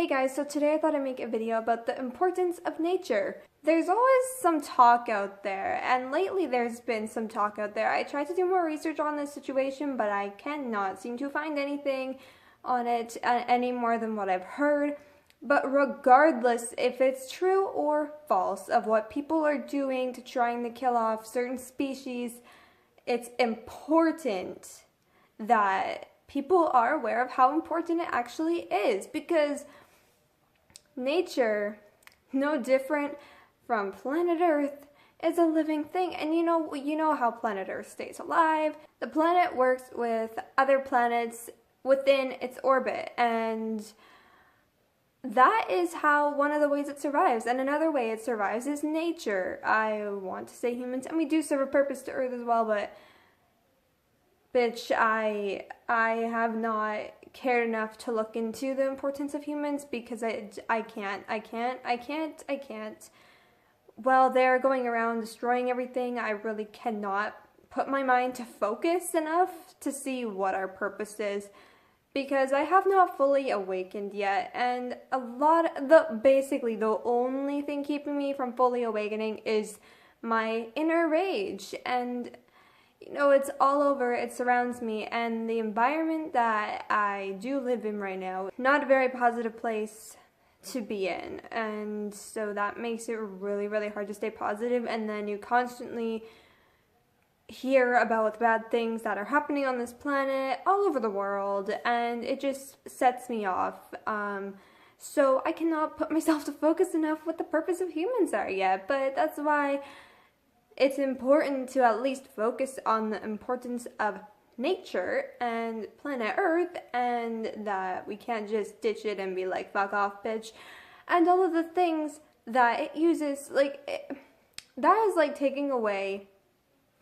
Hey guys, so today I thought I'd make a video about the importance of nature. There's always some talk out there, and lately there's been some talk out there. I tried to do more research on this situation, but I cannot seem to find anything on it any more than what I've heard. But regardless if it's true or false of what people are doing to trying to kill off certain species, it's important that people are aware of how important it actually is, because nature, no different from planet Earth, is a living thing. And you know how planet Earth stays alive. The planet works with other planets within its orbit, and that is how one of the ways it survives. And another way it survives is nature. I want to say humans, and we do serve a purpose to Earth as well, but bitch, I have not cared enough to look into the importance of humans, because I can't. While they're going around destroying everything, I really cannot put my mind to focus enough to see what our purpose is, because I have not fully awakened yet. And basically the only thing keeping me from fully awakening is my inner rage. And it's all over, it surrounds me, and the environment that I do live in right now, not a very positive place to be in, and so that makes it really, really hard to stay positive. And then you constantly hear about the bad things that are happening on this planet all over the world, and it just sets me off. So I cannot put myself to focus enough what the purpose of humans are yet, but that's why it's important to at least focus on the importance of nature and planet Earth, and that we can't just ditch it and be like, fuck off, bitch. And all of the things that it uses, that is like taking away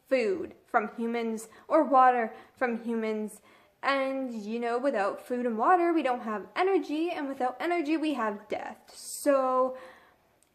food from humans or water from humans. And without food and water, we don't have energy, and without energy, we have death. So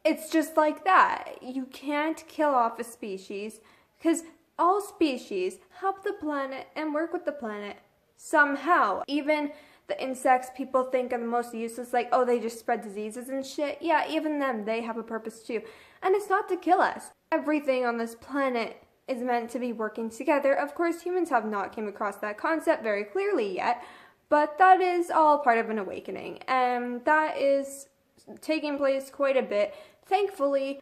it's just like that. You can't kill off a species, because all species help the planet and work with the planet somehow. Even the insects people think are the most useless, like, oh, they just spread diseases and shit. Yeah, even them, they have a purpose too. And it's not to kill us. Everything on this planet is meant to be working together. Of course, humans have not came across that concept very clearly yet, but that is all part of an awakening. And that is taking place quite a bit, thankfully.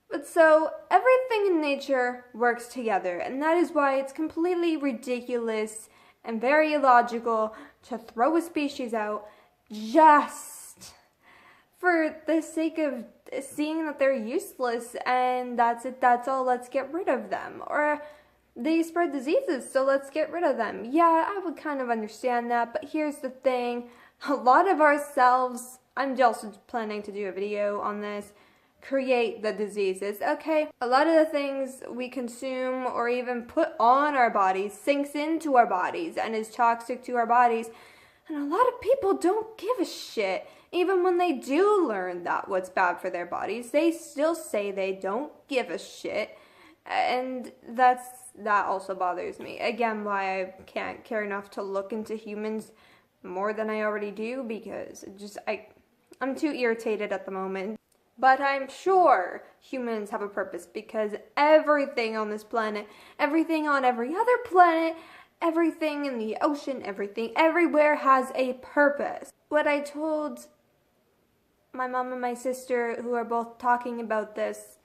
But so everything in nature works together, and that is why it's completely ridiculous and very illogical to throw a species out just for the sake of seeing that they're useless and that's it, that's all, let's get rid of them. Or they spread diseases, so let's get rid of them. Yeah, I would kind of understand that, but here's the thing. A lot of ourselves, I'm also planning to do a video on this, create the diseases, okay? A lot of the things we consume or even put on our bodies sinks into our bodies and is toxic to our bodies. And a lot of people don't give a shit. Even when they do learn that what's bad for their bodies, they still say they don't give a shit. And that also bothers me. Again, why I can't care enough to look into humans more than I already do, because I'm too irritated at the moment. But I'm sure humans have a purpose, because everything on this planet, everything on every other planet, everything in the ocean, everything everywhere has a purpose. What I told my mom and my sister, who are both talking about this,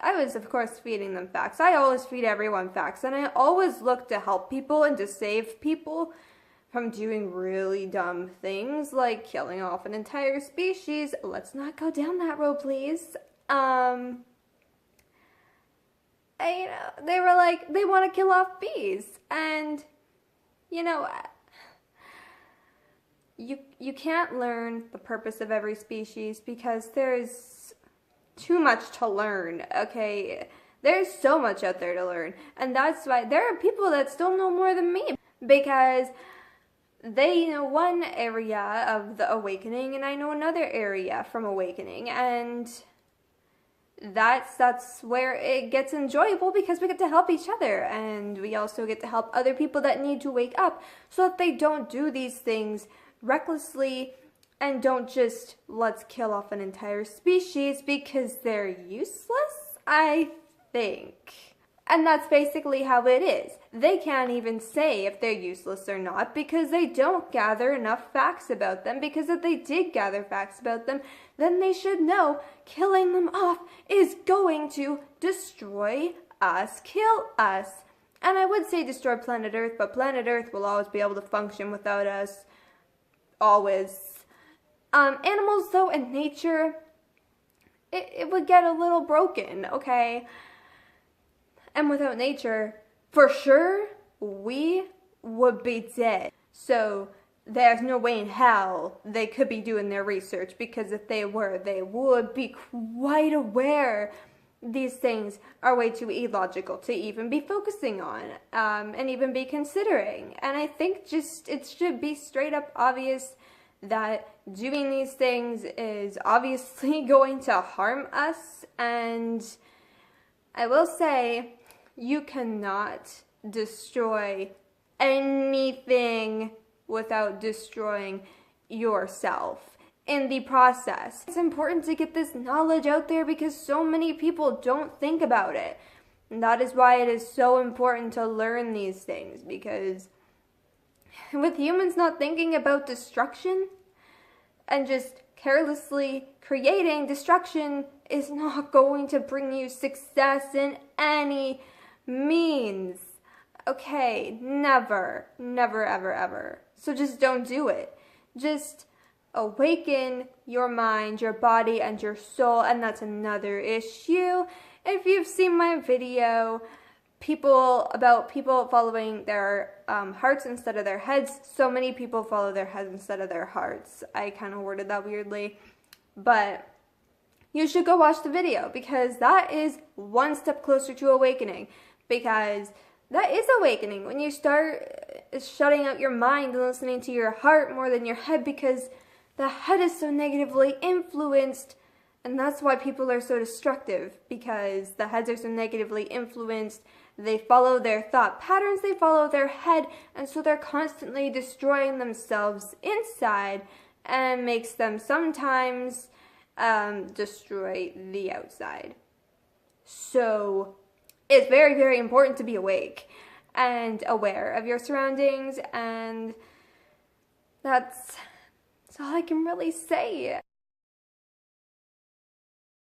I was of course feeding them facts. I always feed everyone facts, and I always look to help people and to save people from doing really dumb things like killing off an entire species. Let's not go down that road, please. They were like, they want to kill off bees, and you can't learn the purpose of every species, because there's too much to learn, okay? There's so much out there to learn, and that's why there are people that still know more than me, because they know one area of the awakening and I know another area from awakening, and that's where it gets enjoyable, because we get to help each other, and we also get to help other people that need to wake up so that they don't do these things recklessly And don't just let's kill off an entire species because they're useless, I think. And that's basically how it is. They can't even say if they're useless or not because they don't gather enough facts about them, because if they did gather facts about them, then they should know killing them off is going to destroy us, kill us. And I would say destroy planet Earth, but planet Earth will always be able to function without us. Always. Animals, though, in nature, it would get a little broken, okay? And without nature, for sure, we would be dead. So there's no way in hell they could be doing their research, because if they were, they would be quite aware these things are way too illogical to even be focusing on, and even be considering. And I think just it should be straight up obvious that doing these things is obviously going to harm us. And I will say, you cannot destroy anything without destroying yourself in the process. It's important to get this knowledge out there because so many people don't think about it. And that is why it is so important to learn these things, because with humans not thinking about destruction and just carelessly creating destruction is not going to bring you success in any means. Okay, never, never, ever, ever. So just don't do it. Just awaken your mind, your body, and your soul, and that's another issue. If you've seen my video, people following their hearts instead of their heads, so many people follow their heads instead of their hearts. I kind of worded that weirdly, but you should go watch the video, because that is one step closer to awakening, because that is awakening when you start shutting out your mind and listening to your heart more than your head, because the head is so negatively influenced. And that's why people are so destructive, because the heads are so negatively influenced. They follow their thought patterns, they follow their head, and so they're constantly destroying themselves inside, and makes them sometimes destroy the outside. So it's very, very important to be awake and aware of your surroundings, and that's all I can really say.